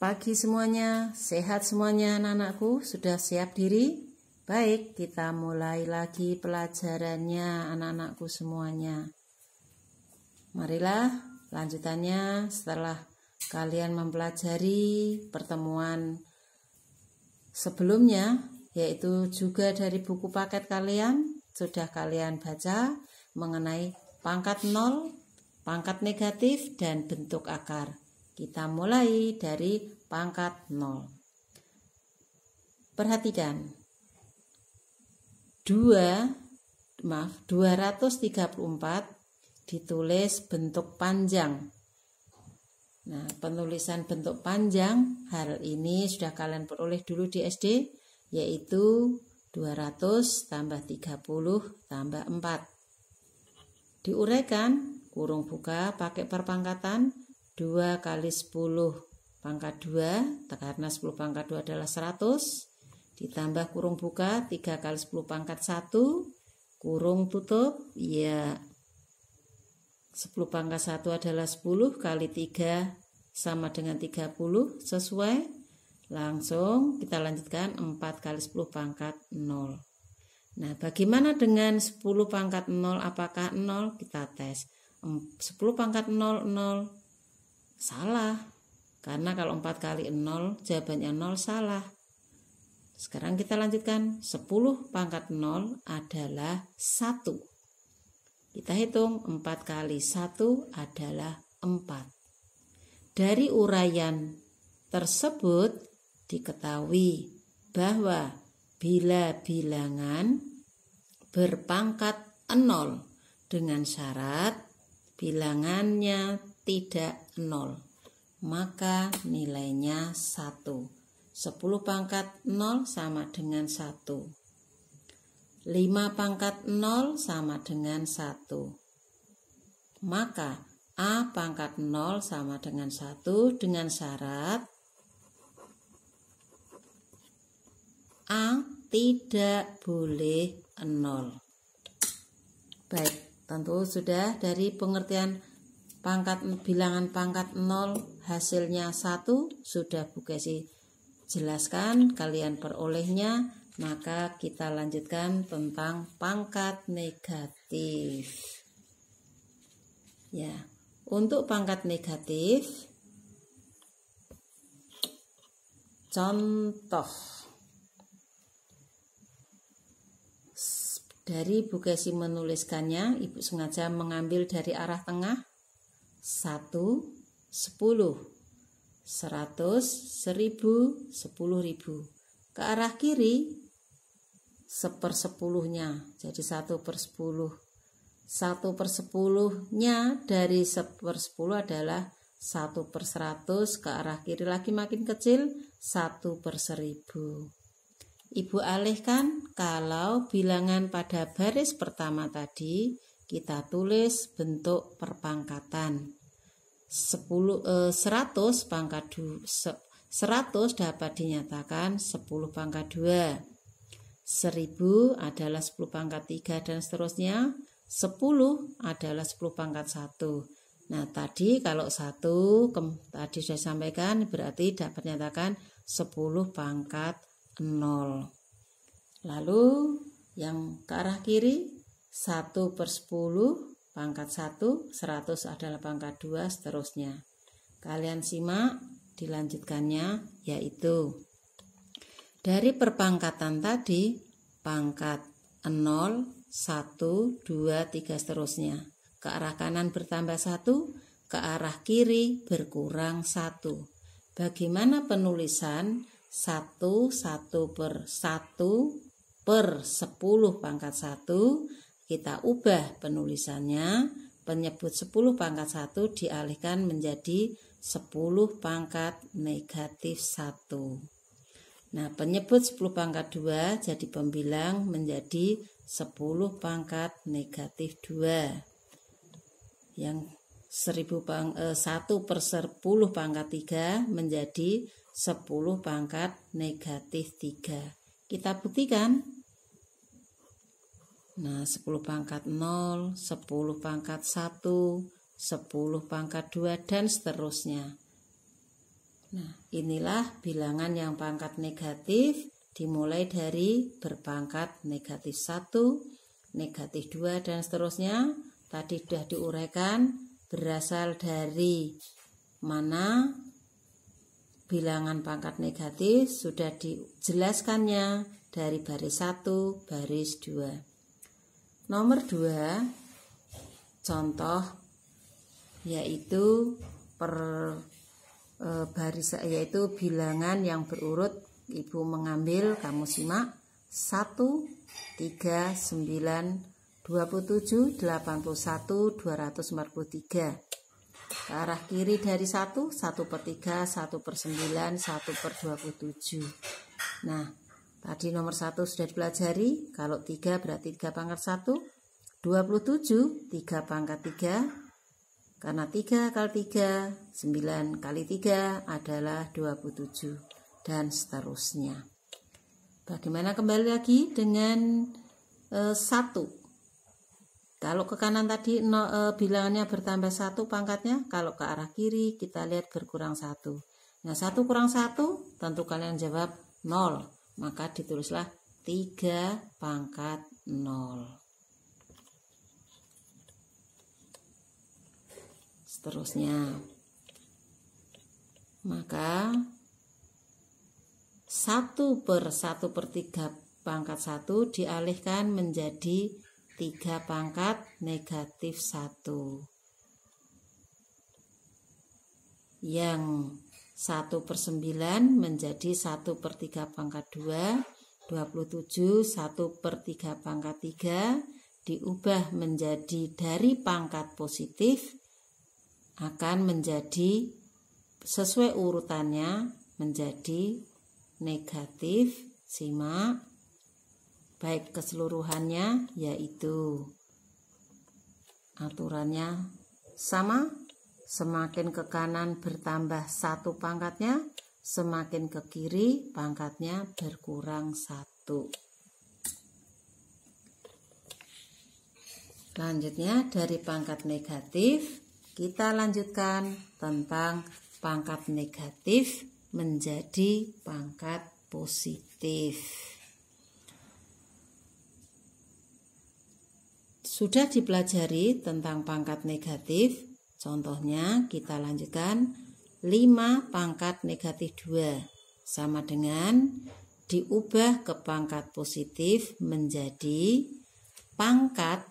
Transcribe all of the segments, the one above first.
pagi semuanya, sehat semuanya anak-anakku, sudah siap diri? Baik, kita mulai lagi pelajarannya anak-anakku semuanya. Marilah lanjutannya setelah kalian mempelajari pertemuan sebelumnya, yaitu juga dari buku paket kalian, sudah kalian baca mengenai pangkat nol, pangkat negatif, dan bentuk akar. Kita mulai dari pangkat 0. Perhatikan. 234 ditulis bentuk panjang. Nah, penulisan bentuk panjang hal ini sudah kalian peroleh dulu di SD, yaitu 200 tambah 30 tambah 4. Diuraikan, kurung buka pakai perpangkatan 2 kali 10 pangkat 2, karena 10 pangkat 2 adalah 100, ditambah kurung buka 3 kali 10 pangkat 1, kurung tutup, ya 10 pangkat 1 adalah 10 kali 3 sama dengan 30, sesuai. Langsung kita lanjutkan 4 kali 10 pangkat 0. Nah, bagaimana dengan 10 pangkat 0? Apakah 0? Kita tes. 10 pangkat 0, 0. Salah, karena kalau 4 kali 0 jawabannya 0, salah. Sekarang kita lanjutkan. 10 pangkat 0 adalah 1. Kita hitung 4 kali 1 adalah 4. Dari uraian tersebut diketahui bahwa bila bilangan berpangkat 0 dengan syarat bilangannya tidak 0, maka nilainya 1. 10 pangkat 0 sama dengan 1. 5 pangkat 0 sama dengan 1. Maka A pangkat 0 sama dengan 1 dengan syarat A tidak boleh 0. Baik, tentu sudah dari pengertian bilangan pangkat 0 hasilnya 1 sudah Bu Kesi jelaskan, kalian perolehnya. Maka kita lanjutkan tentang pangkat negatif. Ya, untuk pangkat negatif, contoh dari Bu Kesi menuliskannya, Ibu sengaja mengambil dari arah tengah. 1, 10, 100, 1000, 10.000. Ke arah kiri 1/10-nya, jadi 1/10. 1/10-nya dari 1/10 adalah 1/100. Ke arah kiri lagi makin kecil, 1/1000. Ibu alihkan, kalau bilangan pada baris pertama tadi kita tulis bentuk perpangkatan. 100 pangkat 100 dapat dinyatakan 10 pangkat 2. 1000 adalah 10 pangkat 3 dan seterusnya. 10 adalah 10 pangkat 1. Nah, tadi kalau 1 tadi sudah sampaikan, berarti dapat dinyatakan 10 pangkat 0. Lalu yang ke arah kiri 1/10 pangkat 1, 100 adalah pangkat 2, seterusnya. Kalian simak dilanjutkannya, yaitu dari perpangkatan tadi pangkat 0, 1, 2, 3, seterusnya. Ke arah kanan bertambah 1, ke arah kiri berkurang 1. Bagaimana penulisan 1/10 pangkat 1? Kita ubah penulisannya, penyebut 10 pangkat 1 dialihkan menjadi 10 pangkat negatif 1. Nah, penyebut 10 pangkat 2 jadi pembilang menjadi 10 pangkat negatif 2. Yang 1/10 pangkat 3 menjadi 10 pangkat negatif 3. Kita buktikan. Nah, 10 pangkat 0, 10 pangkat 1, 10 pangkat 2, dan seterusnya. Nah, inilah bilangan yang pangkat negatif dimulai dari berpangkat negatif 1, negatif 2, dan seterusnya. Tadi sudah diuraikan berasal dari mana bilangan pangkat negatif, sudah dijelaskannya dari baris 1, baris 2. Nomor 2, contoh yaitu baris, yaitu bilangan yang berurut. Ibu mengambil, kamu simak, 1, 3, 9, 27, 81, 243. Ke arah kiri dari 1, 1/3, 1/9, 1/27. Nah, tadi nomor 1 sudah dipelajari. Kalau 3 berarti 3 pangkat 1. 27, 3 pangkat 3. Karena 3 kali 3, 9 kali 3 adalah 27. Dan seterusnya. Bagaimana kembali lagi dengan 1? Kalau ke kanan tadi bilangannya bertambah 1 pangkatnya, kalau ke arah kiri kita lihat berkurang 1. Nah, 1 kurang 1 tentu kalian jawab 0. Maka ditulislah 3 pangkat 0. Seterusnya. Maka 1/1/3 pangkat 1 dialihkan menjadi 3 pangkat negatif 1. Yang 1/9 menjadi 1/3 pangkat 2. 27 1/3 pangkat 3 diubah menjadi dari pangkat positif akan menjadi sesuai urutannya menjadi negatif. Simak. Baik keseluruhannya, yaitu aturannya sama. Semakin ke kanan bertambah 1 pangkatnya, semakin ke kiri pangkatnya berkurang 1. Selanjutnya dari pangkat negatif kita lanjutkan tentang pangkat negatif menjadi pangkat positif. Sudah dipelajari tentang pangkat negatif. Contohnya kita lanjutkan 5 pangkat negatif 2 sama dengan diubah ke pangkat positif menjadi pangkat.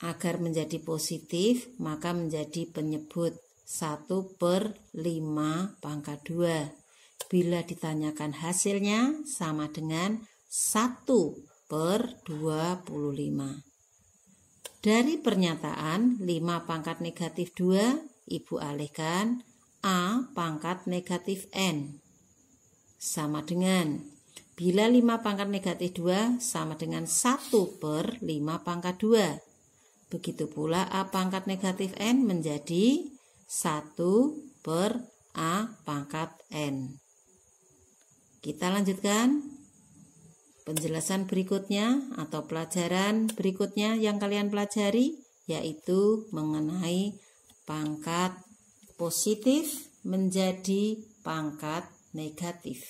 Agar menjadi positif maka menjadi penyebut 1/5 pangkat 2. Bila ditanyakan hasilnya sama dengan 1/25. Dari pernyataan 5 pangkat negatif 2, Ibu alihkan A pangkat negatif N. Sama dengan, bila 5 pangkat negatif 2 sama dengan 1/5 pangkat 2. Begitu pula A pangkat negatif N menjadi 1/A pangkat N. Kita lanjutkan. Penjelasan berikutnya atau pelajaran berikutnya yang kalian pelajari yaitu mengenai pangkat positif menjadi pangkat negatif.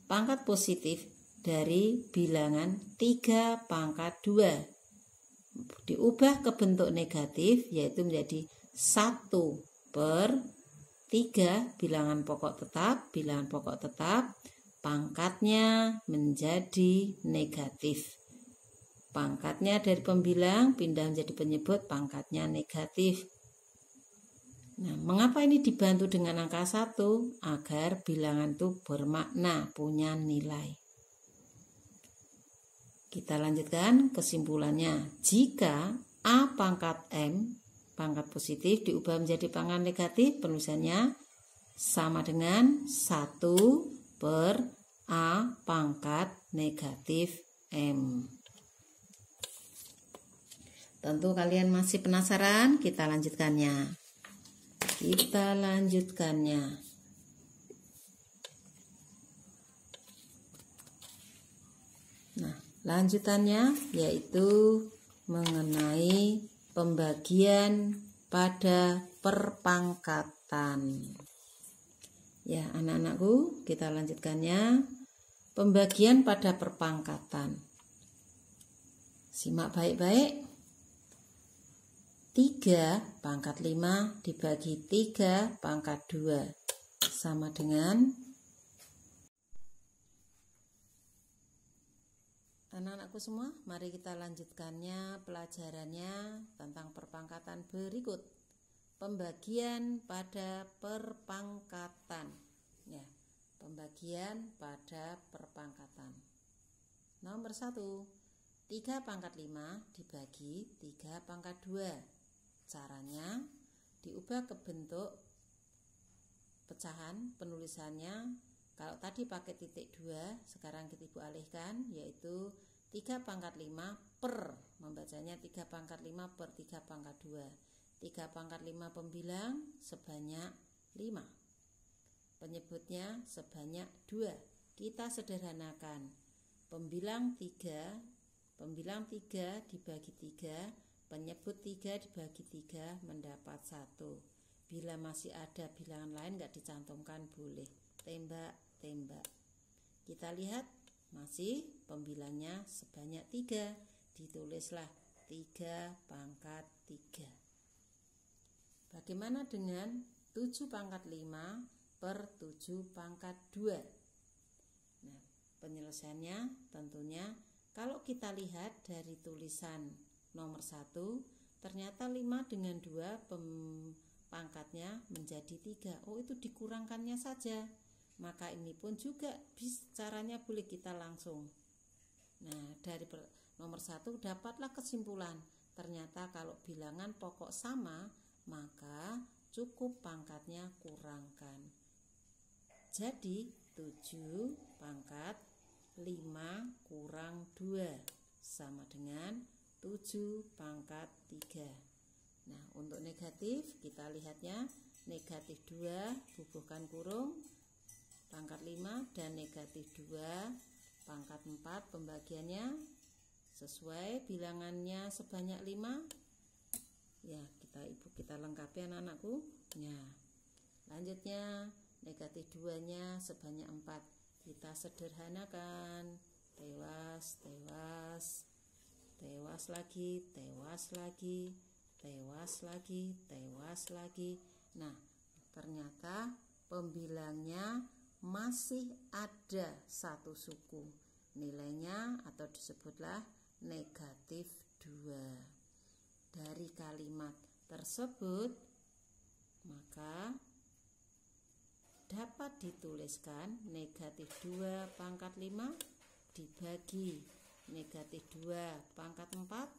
Pangkat positif dari bilangan 3 pangkat 2 diubah ke bentuk negatif yaitu menjadi 1/3 bilangan pokok tetap. Pangkatnya menjadi negatif. Pangkatnya dari pembilang pindah menjadi penyebut, pangkatnya negatif. Nah, mengapa ini dibantu dengan angka 1? Agar bilangan itu bermakna, punya nilai. Kita lanjutkan kesimpulannya. Jika A pangkat M, pangkat positif diubah menjadi pangkat negatif, penulisannya sama dengan 1/A pangkat negatif M. Tentu kalian masih penasaran, kita lanjutkannya. Nah, lanjutannya yaitu mengenai pembagian pada perpangkatan. Ya, anak-anakku, kita lanjutkannya. Pembagian pada perpangkatan. Simak baik-baik. 3 pangkat 5 dibagi 3 pangkat 2 sama dengan, anak-anakku semua, mari kita lanjutkannya pelajarannya tentang perpangkatan berikut. Pembagian pada perpangkatan. Ya, pembagian pada perpangkatan. Nomor 1, 3 pangkat 5 dibagi 3 pangkat 2. Caranya diubah ke bentuk pecahan penulisannya. Kalau tadi pakai titik 2, sekarang kita ibu alihkan, yaitu 3 pangkat 5 per, membacanya 3 pangkat 5 per 3 pangkat 2. 3 pangkat 5 pembilang sebanyak 5. Penyebutnya sebanyak 2. Kita sederhanakan. Pembilang 3 dibagi 3, penyebut 3 dibagi 3 mendapat 1. Bila masih ada bilangan lain nggak dicantumkan boleh. Tembak. Kita lihat masih pembilangnya sebanyak 3. Ditulislah 3 pangkat 3. Bagaimana dengan 7 pangkat 5 per 7 pangkat 2? Nah, penyelesaiannya tentunya kalau kita lihat dari tulisan nomor 1, ternyata 5 dengan 2 pangkatnya menjadi 3. Oh, itu dikurangkannya saja. Maka ini pun juga caranya boleh kita langsung. Nah, dari nomor 1 dapatlah kesimpulan. Ternyata kalau bilangan pokok sama, maka cukup pangkatnya kurangkan. Jadi 7 pangkat 5 kurang 2 sama dengan 7 pangkat 3. Nah, untuk negatif kita lihatnya negatif 2 bubuhkan kurung pangkat 5 dan negatif 2 pangkat 4 pembagiannya sesuai bilangannya sebanyak 5. Ya, kita lengkapi anak-anakku. Nah, lanjutnya negatif 2-nya sebanyak 4. Kita sederhanakan. Tewas lagi. Nah, ternyata pembilangnya masih ada satu suku. Nilainya atau disebutlah negatif 2. Dari kalimat tersebut, maka dapat dituliskan negatif 2 pangkat 5 dibagi negatif 2 pangkat 4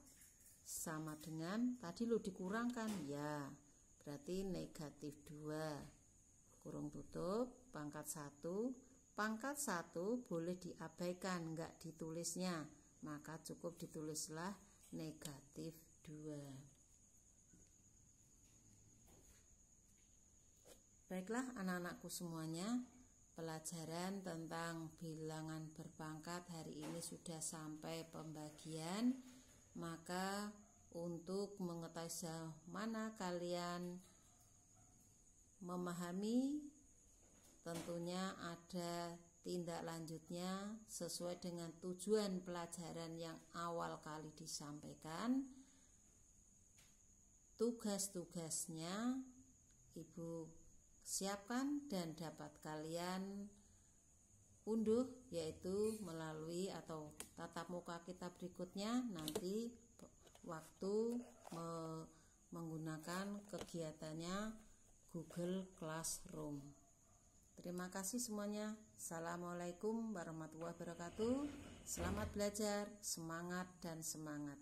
sama dengan tadi lo dikurangkan, ya berarti negatif 2 kurung tutup pangkat 1. Pangkat 1 boleh diabaikan, enggak ditulisnya, maka cukup ditulislah negatif 2. Baiklah anak-anakku semuanya, pelajaran tentang bilangan berpangkat hari ini sudah sampai pembagian. Maka untuk mengetahui mana kalian memahami, tentunya ada tindak lanjutnya sesuai dengan tujuan pelajaran yang awal kali disampaikan. Tugas-tugasnya Ibu siapkan dan dapat kalian unduh, yaitu melalui atau tatap muka kita berikutnya nanti waktu menggunakan kegiatannya Google Classroom. Terima kasih semuanya. Assalamualaikum warahmatullahi wabarakatuh. Selamat belajar, semangat dan semangat.